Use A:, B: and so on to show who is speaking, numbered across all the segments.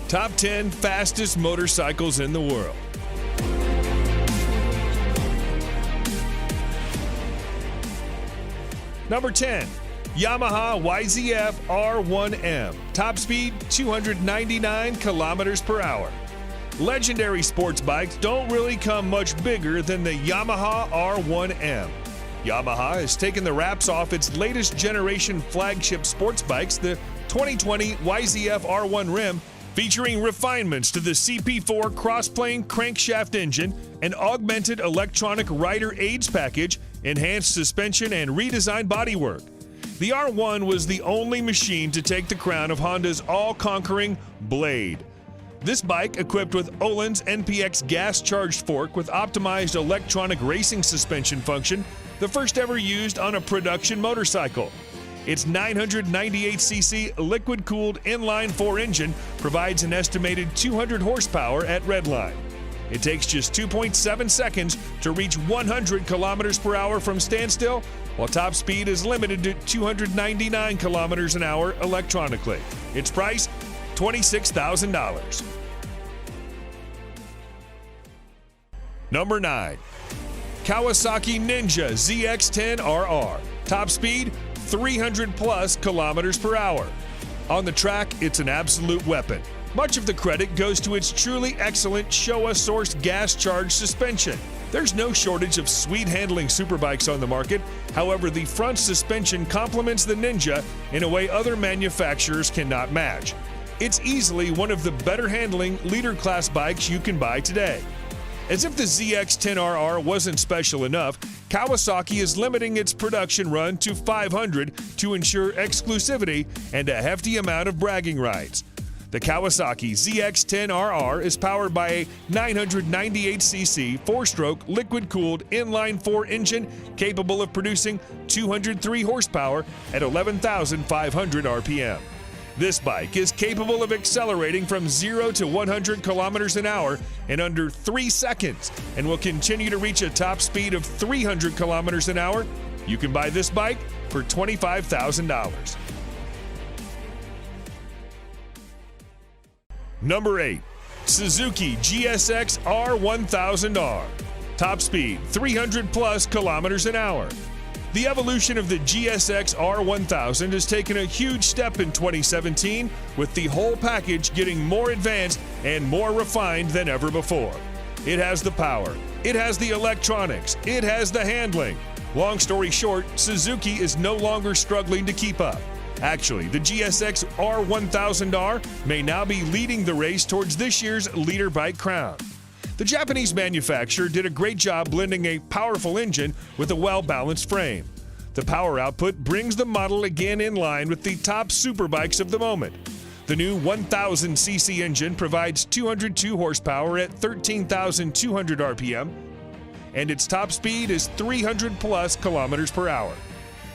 A: Top 10 fastest motorcycles in the world. Number 10, Yamaha YZF-R1M. Top speed, 299 kilometers per hour. Legendary sports bikes don't really come much bigger than the Yamaha R1M. Yamaha has taken the wraps off its latest generation flagship sports bikes, the 2020 YZF-R1M, featuring refinements to the CP4 cross-plane crankshaft engine, an augmented electronic rider aids package, enhanced suspension, and redesigned bodywork. The R1 was the only machine to take the crown of Honda's all-conquering Blade. This bike, equipped with Öhlins NPX gas-charged fork with optimized electronic racing suspension function, the first ever used on a production motorcycle. Its 998cc liquid-cooled inline-4 engine provides an estimated 200 horsepower at redline. It takes just 2.7 seconds to reach 100 kilometers per hour from standstill, while top speed is limited to 299 kilometers an hour electronically. Its price, $26,000. Number 9, Kawasaki Ninja ZX-10RR. Top speed, 300 plus kilometers per hour. On the track, it's an absolute weapon. Much of the credit goes to its truly excellent Showa-sourced gas-charged suspension. There's no shortage of sweet-handling superbikes on the market. However, the front suspension complements the Ninja in a way other manufacturers cannot match. It's easily one of the better-handling leader-class bikes you can buy today. As if the ZX-10RR wasn't special enough, Kawasaki is limiting its production run to 500 to ensure exclusivity and a hefty amount of bragging rights. The Kawasaki ZX-10RR is powered by a 998cc 4-stroke liquid-cooled inline-4 engine capable of producing 203 horsepower at 11,500 RPM. This bike is capable of accelerating from 0 to 100 kilometers an hour in under 3 seconds and will continue to reach a top speed of 300 kilometers an hour. You can buy this bike for $25,000. Number 8, Suzuki GSX-R1000R. Top speed, 300 plus kilometers an hour. The evolution of the GSX-R1000 has taken a huge step in 2017, with the whole package getting more advanced and more refined than ever before. It has the power, it has the electronics, it has the handling. Long story short, Suzuki is no longer struggling to keep up. Actually, the GSX-R1000R may now be leading the race towards this year's leader bike crown. The Japanese manufacturer did a great job blending a powerful engine with a well-balanced frame. The power output brings the model again in line with the top superbikes of the moment. The new 1000cc engine provides 202 horsepower at 13,200 RPM, and its top speed is 300 plus kilometers per hour.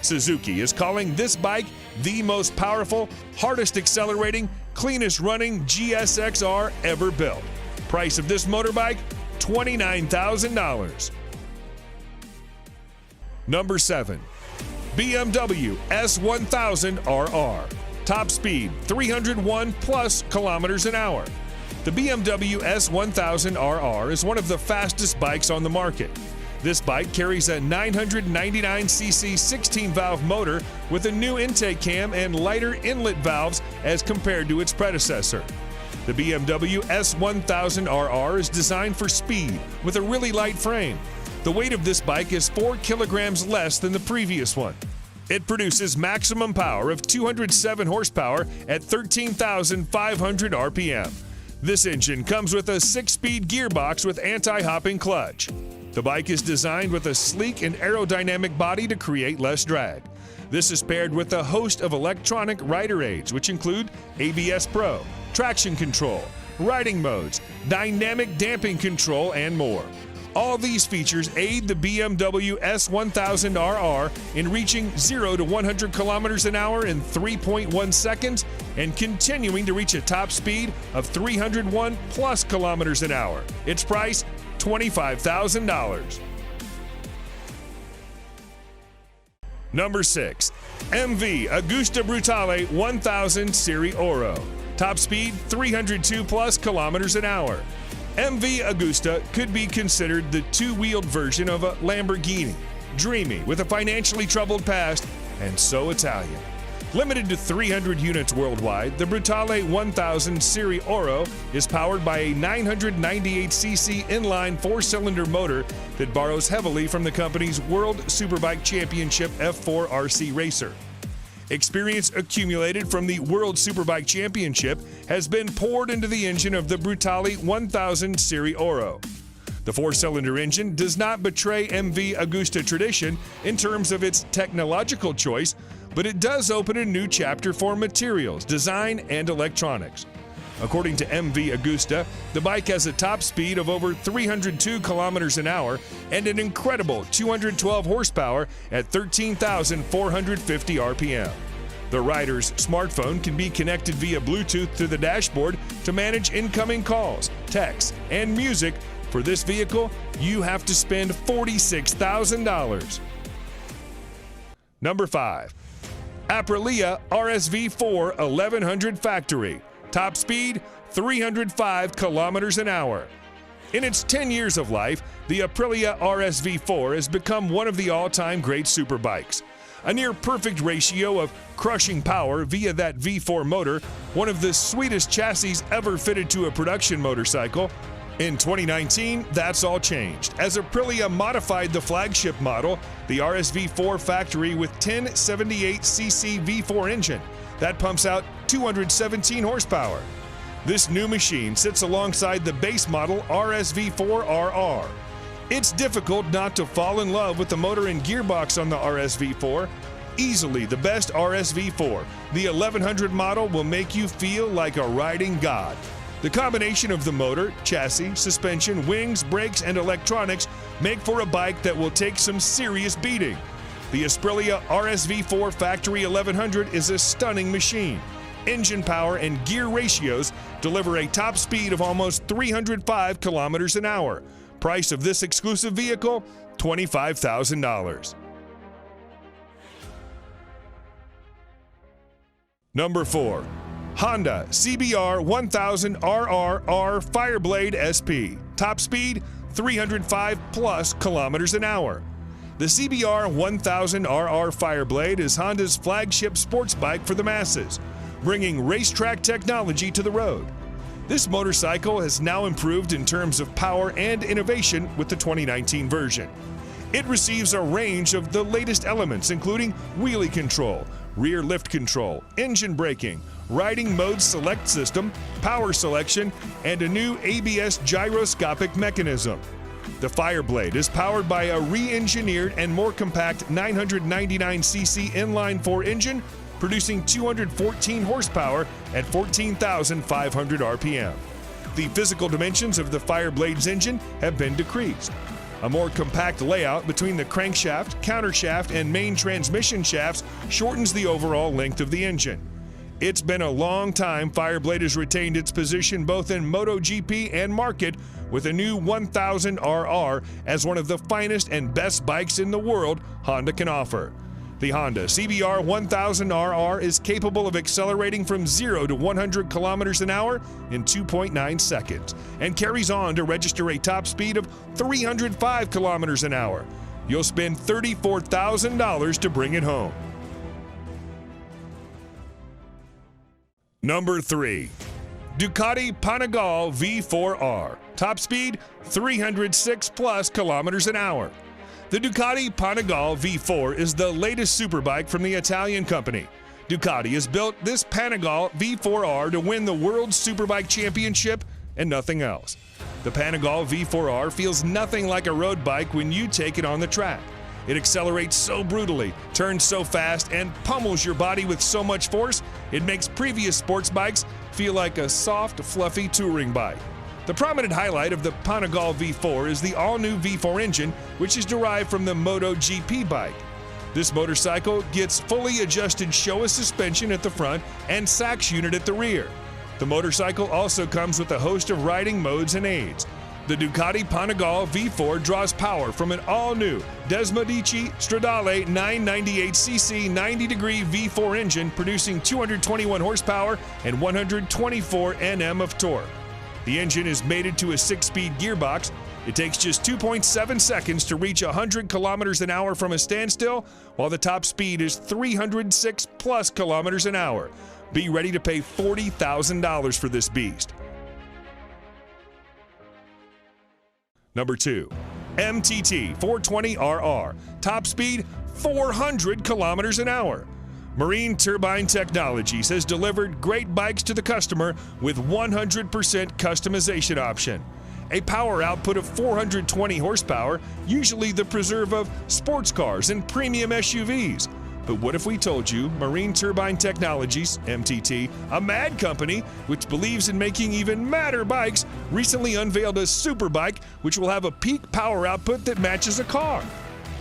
A: Suzuki is calling this bike the most powerful, hardest accelerating, cleanest running GSX-R ever built. Price of this motorbike, $29,000. Number 7, BMW S1000RR. Top speed, 301 plus kilometers an hour. The BMW S1000RR is one of the fastest bikes on the market. This bike carries a 999cc 16-valve motor with a new intake cam and lighter inlet valves as compared to its predecessor. The BMW S1000RR is designed for speed with a really light frame. The weight of this bike is 4 kilograms less than the previous one. It produces maximum power of 207 horsepower at 13,500 RPM. This engine comes with a 6-speed gearbox with anti-hopping clutch. The bike is designed with a sleek and aerodynamic body to create less drag. This is paired with a host of electronic rider aids, which include ABS Pro, traction control, riding modes, dynamic damping control, and more. All these features aid the BMW S1000RR in reaching 0 to 100 kilometers an hour in 3.1 seconds and continuing to reach a top speed of 301 plus kilometers an hour. Its price, $25,000. Number 6, MV Agusta Brutale 1000 Serie Oro. Top speed 302 plus kilometers an hour. MV Agusta could be considered the two-wheeled version of a Lamborghini. Dreamy, with a financially troubled past, and so Italian. Limited to 300 units worldwide, the Brutale 1000 Serie Oro is powered by a 998cc inline four-cylinder motor that borrows heavily from the company's World Superbike Championship F4 RC racer. Experience accumulated from the World Superbike Championship has been poured into the engine of the Brutale 1000 Serie Oro. The four-cylinder engine does not betray MV Agusta tradition in terms of its technological choice, but it does open a new chapter for materials, design, and electronics. According to MV Agusta, the bike has a top speed of over 302 kilometers an hour and an incredible 212 horsepower at 13,450 RPM. The rider's smartphone can be connected via Bluetooth to the dashboard to manage incoming calls, texts, and music. For this vehicle, you have to spend $46,000. Number 5. Aprilia RSV-4 1100 Factory. Top speed 305 kilometers an hour. In its 10 years of life, the Aprilia RSV-4 has become one of the all-time great superbikes. A near-perfect ratio of crushing power via that V4 motor, one of the sweetest chassis ever fitted to a production motorcycle. In 2019, that's all changed, as Aprilia modified the flagship model, the RSV-4 Factory, with 1078cc V4 engine that pumps out 217 horsepower. This new machine sits alongside the base model RSV-4RR. It's difficult not to fall in love with the motor and gearbox on the RSV-4. Easily the best RSV-4, the 1100 model will make you feel like a riding god. The combination of the motor, chassis, suspension, wings, brakes, and electronics make for a bike that will take some serious beating. The Aprilia RSV-4 Factory 1100 is a stunning machine. Engine power and gear ratios deliver a top speed of almost 305 kilometers an hour. Price of this exclusive vehicle, $25,000. Number 4. Honda CBR-1000RR Fireblade SP. Top speed 305 plus kilometers an hour. The CBR-1000RR Fireblade is Honda's flagship sports bike for the masses, bringing racetrack technology to the road. This motorcycle has now improved in terms of power and innovation with the 2019 version. It receives a range of the latest elements, including wheelie control, rear lift control, engine braking, riding mode select system, power selection, and a new ABS gyroscopic mechanism. The Fireblade is powered by a re-engineered and more compact 999cc inline-4 engine, producing 214 horsepower at 14,500 RPM. The physical dimensions of the Fireblade's engine have been decreased. A more compact layout between the crankshaft, countershaft, and main transmission shafts shortens the overall length of the engine. It's been a long time Fireblade has retained its position both in MotoGP and market, with a new 1000RR as one of the finest and best bikes in the world Honda can offer. The Honda CBR-1000RR is capable of accelerating from 0 to 100 kilometers an hour in 2.9 seconds and carries on to register a top speed of 305 kilometers an hour. You'll spend $34,000 to bring it home. Number 3. Ducati Panigale V4R. Top speed 306 plus kilometers an hour. The Ducati Panigale V4 is the latest superbike from the Italian company. Ducati has built this Panigale V4R to win the World Superbike Championship and nothing else. The Panigale V4R feels nothing like a road bike when you take it on the track. It accelerates so brutally, turns so fast, and pummels your body with so much force, it makes previous sports bikes feel like a soft, fluffy touring bike. The prominent highlight of the Panigale V4 is the all-new V4 engine, which is derived from the MotoGP bike. This motorcycle gets fully adjusted Showa suspension at the front and Sachs unit at the rear. The motorcycle also comes with a host of riding modes and aids. The Ducati Panigale V4 draws power from an all-new Desmodici Stradale 998cc 90-degree V4 engine producing 221 horsepower and 124 Nm of torque. The engine is mated to a 6-speed gearbox. It takes just 2.7 seconds to reach 100 kilometers an hour from a standstill, while the top speed is 306 plus kilometers an hour. Be ready to pay $40,000 for this beast. Number 2, MTT 420RR, top speed 400 kilometers an hour. Marine Turbine Technologies has delivered great bikes to the customer with 100% customization option. A power output of 420 horsepower, usually the preserve of sports cars and premium SUVs. But what if we told you Marine Turbine Technologies, MTT, a mad company which believes in making even madder bikes, recently unveiled a super bike which will have a peak power output that matches a car.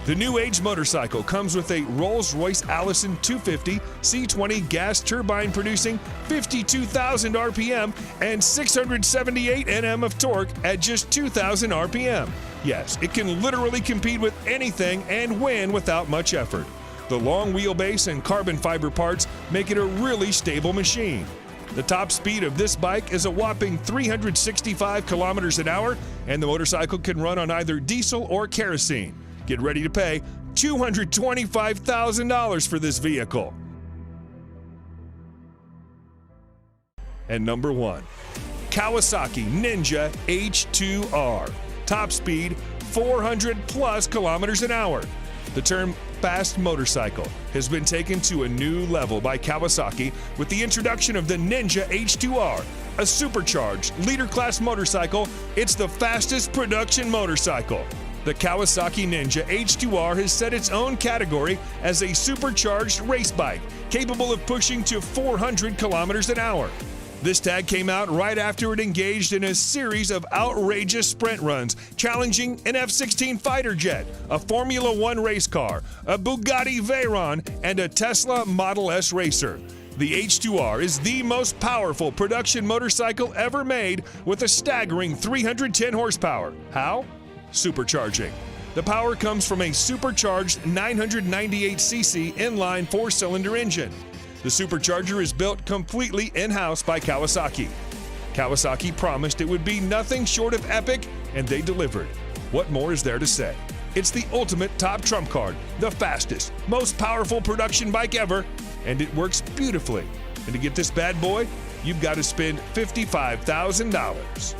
A: The new age motorcycle comes with a Rolls-Royce Allison 250 C20 gas turbine producing 52,000 RPM and 678 Nm of torque at just 2,000 RPM. Yes, it can literally compete with anything and win without much effort. The long wheelbase and carbon fiber parts make it a really stable machine. The top speed of this bike is a whopping 365 kilometers an hour, and the motorcycle can run on either diesel or kerosene. Get ready to pay $225,000 for this vehicle. And number 1, Kawasaki Ninja H2R. Top speed 400 plus kilometers an hour. The term fast motorcycle has been taken to a new level by Kawasaki with the introduction of the Ninja H2R, a supercharged leader-class motorcycle. It's the fastest production motorcycle. The Kawasaki Ninja H2R has set its own category as a supercharged race bike, capable of pushing to 400 kilometers an hour. This tag came out right after it engaged in a series of outrageous sprint runs, challenging an F-16 fighter jet, a Formula One race car, a Bugatti Veyron, and a Tesla Model S racer. The H2R is the most powerful production motorcycle ever made with a staggering 310 horsepower. How? Supercharging. The power comes from a supercharged 998cc inline 4-cylinder engine. The supercharger is built completely in-house by Kawasaki. Kawasaki promised it would be nothing short of epic, and they delivered. What more is there to say? It's the ultimate top trump card, the fastest, most powerful production bike ever, and it works beautifully. And to get this bad boy, you've got to spend $55,000.